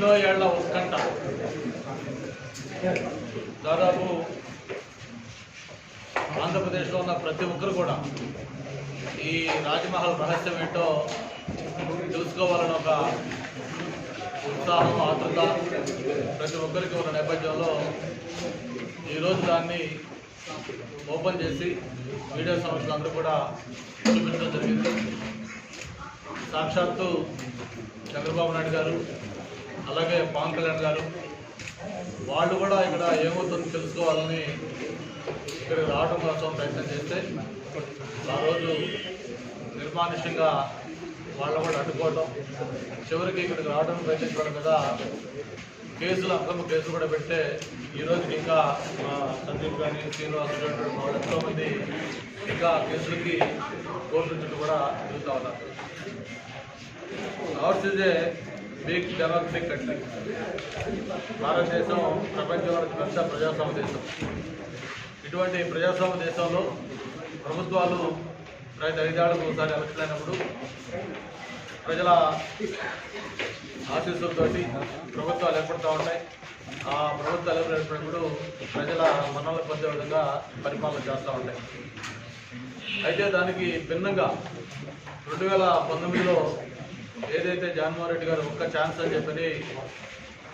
ఎన్నో ఏళ్ల ఉత్కంఠ దాదాపు ఆంధ్రప్రదేశ్లో ఉన్న ప్రతి ఒక్కరు కూడా ఈ రాజ్మహల్ రహస్యం ఏంటో తెలుసుకోవాలని ఒక ఉత్సాహం ఆతృత ప్రతి ఒక్కరికి ఉన్న నేపథ్యంలో ఈరోజు దాన్ని ఓపెన్ చేసి మీడియా సంస్థలు అందరూ కూడా చూపించడం జరిగింది. సాక్షాత్తు చంద్రబాబు నాయుడు గారు అలాగే పవన్ కళ్యాణ్ గారు వాళ్ళు కూడా ఇక్కడ ఏమవుతుందో తెలుసుకోవాలని ఇక్కడికి రావడం కోసం ప్రయత్నం చేస్తే ఆ రోజు నిర్మానుష్యంగా వాళ్ళు కూడా అడ్డుకోవడం, చివరికి ఇక్కడికి రావడం ప్రయత్నించడం కదా కేసులు అక్రమ కేసులు కూడా పెడితే ఈరోజుకి ఇంకా సందీప్ కానీ శ్రీనివాస్ వాళ్ళు ఎంతోమంది ఇంకా కేసులకి కోర్టు చుట్టూ కూడా తిరుగుతూ ఉన్నారు. Ours is a big democratic country. భారతదేశం ప్రపంచంలోని పెద్ద ప్రజాస్వామ్య దేశం. ఇటువంటి ప్రజాస్వామ్య దేశంలో ప్రభుత్వాలు ప్రతి 5 ఏళ్లకు ఒకసారి ఎలక్షన్ అయినప్పుడు ప్రజల ఆశీస్సులతోటి ప్రభుత్వాలు ఏర్పడుతూ ఉంటాయి. ఆ ప్రభుత్వాలు ఏర్పడినప్పుడు ప్రజల మన్ననలు పొందే విధంగా పరిపాలన చేస్తూ ఉంటాయి. అయితే దానికి భిన్నంగా 2019లో ఏదైతే జగన్మోహన్ రెడ్డి గారు ఒక్క ఛాన్స్ అని చెప్పని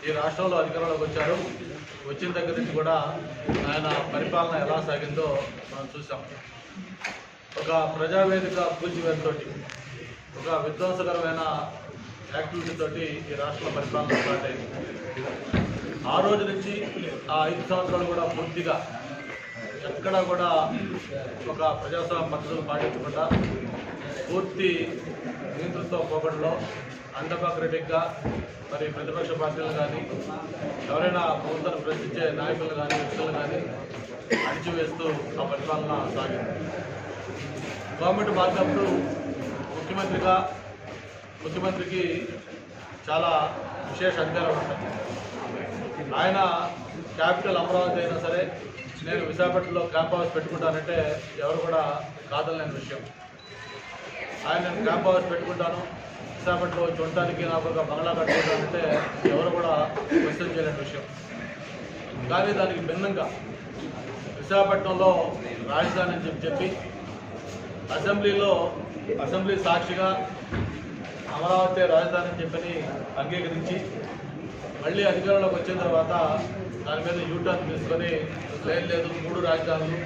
ఈ రాష్ట్రంలో అధికారంలోకి వచ్చారు, వచ్చిన దగ్గర నుంచి కూడా ఆయన పరిపాలన ఎలా సాగిందో మనం చూసాం. ఒక ప్రజావేదిక కూల్చివేతతోటి, ఒక విధ్వంసకరమైన యాక్టివిటీ తోటి ఈ రాష్ట్ర పరిపాలన స్టార్ట్ అయింది. ఆ రోజు నుంచి ఆ 5 సంవత్సరాలు కూడా పూర్తిగా ఎక్కడా కూడా ఒక ప్రజాస్వామ్య పద్ధతులు పాటించకుండా పూర్తి నియంతృత్వ పోకడలో అన్డెమోక్రటిక్గా మరి ప్రతిపక్ష పార్టీలు కానీ ఎవరైనా ప్రభుత్వాన్ని ప్రశ్నించే నాయకులు కానీ వ్యక్తులు కానీ అణిచివేస్తూ ఆ పరిపాలన సాగింది. గవర్నమెంట్ మారినప్పుడు ముఖ్యమంత్రికి చాలా విశేష అధికారాలు ఉంటాయి. ఆయన క్యాపిటల్ అమరావతి అయినా సరే నేను విశాఖపట్నంలో క్యాంప్ హౌస్ పెట్టుకుంటానంటే ఎవరు కూడా కాదలేని విషయం. ఆయన నేను క్యాంప్ హౌస్ పెట్టుకుంటాను, విశాఖపట్నంలో వచ్చి ఉండటానికి నాకు ఒక బంగ్లా కట్టుకుంటానంటే ఎవరు కూడా క్వశ్చన్ చేయలేని విషయం. కానీ దానికి భిన్నంగా విశాఖపట్నంలో రాజధాని అని చెప్పి అసెంబ్లీ సాక్షిగా అమరావతి రాజధాని అని చెప్పని అంగీకరించి మళ్ళీ అధికారంలోకి వచ్చిన తర్వాత దాని మీద యూటర్న్ తీసుకొని లేదు 3 రాజధానులు,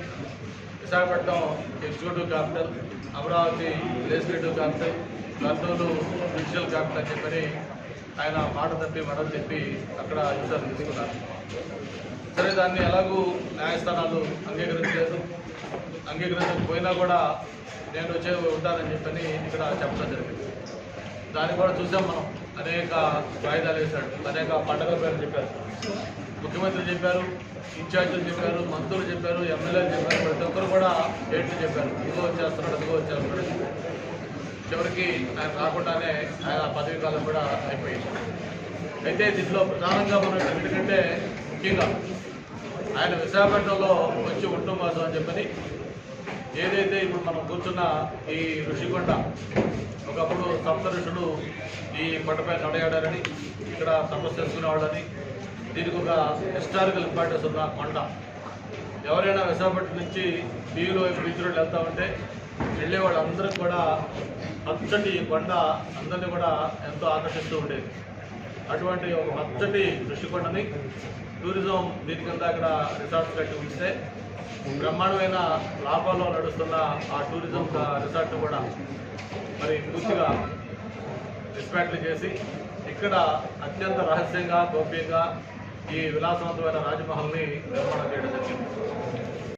Visakhapatnam executive capital, Amaravati legislative capital, Kurnool judicial capital అని చెప్పని ఆయన మాట తప్పి మడలు చెప్పి అక్కడ యూటర్న్ తీసుకున్నారు. సరే, దాన్ని ఎలాగూ న్యాయస్థానాలు అంగీకరించకపోయినా కూడా నేను వచ్చే ఉంటానని చెప్పని ఇక్కడ చెప్పడం జరిగింది. దాన్ని కూడా చూసాం మనం. అనేక వాయిదాలు వేశాడు, అనేక పండుగల పేరు చెప్పారు, ముఖ్యమంత్రి చెప్పారు, ఇన్ఛార్జీలు చెప్పారు, మంత్రులు చెప్పారు, ఎమ్మెల్యేలు చెప్పారు, ప్రతి ఒక్కరు కూడా డేట్లు చెప్పారు, ఇదిగో వచ్చేస్తున్నాడు. చివరికి ఆయన రాకుండానే ఆయన పదవీ కాలం కూడా అయిపోయింది. అయితే దీంట్లో ప్రధానంగా మనం ఎందుకంటే ముఖ్యంగా ఆయన విశాఖపట్నంలో వచ్చి ఉండటం కోసం అని చెప్పని ఏదైతే ఇప్పుడు మనం కూర్చున్న ఈ ఋషికొండ, ఒకప్పుడు సప్త ఋషులు ఈ కొండపై నడయాడారని, ఇక్కడ తపస్సు చేసుకునేవాళ్ళని, దీనికి ఒక హిస్టారికల్ ఇంపార్టెన్స్ ఉన్న కొండ. ఎవరైనా విశాఖపట్నం నుంచి బీలో బీచ్ రోడ్లు వెళ్తా ఉంటే వెళ్ళే వాళ్ళందరికీ కూడా పచ్చటి కొండ అందరినీ కూడా ఎంతో ఆకర్షిస్తూ ఉండేది. అటువంటి ఒక పచ్చటి ఋషికొండని టూరిజం దీనికంతా అక్కడ రిసార్ట్స్ కట్టి ఉంచితే బ్రహ్మాండమైన లాభాల్లో నడుస్తున్న ఆ టూరిజం రిసార్ట్ కూడా మరి పూర్తిగా డిస్మాంటిల్ చేసి ఇక్కడ అత్యంత రహస్యంగా గోప్యంగా ఈ విలాసవంతమైన రాజ్మహల్ని నిర్మాణం చేయడం జరిగింది.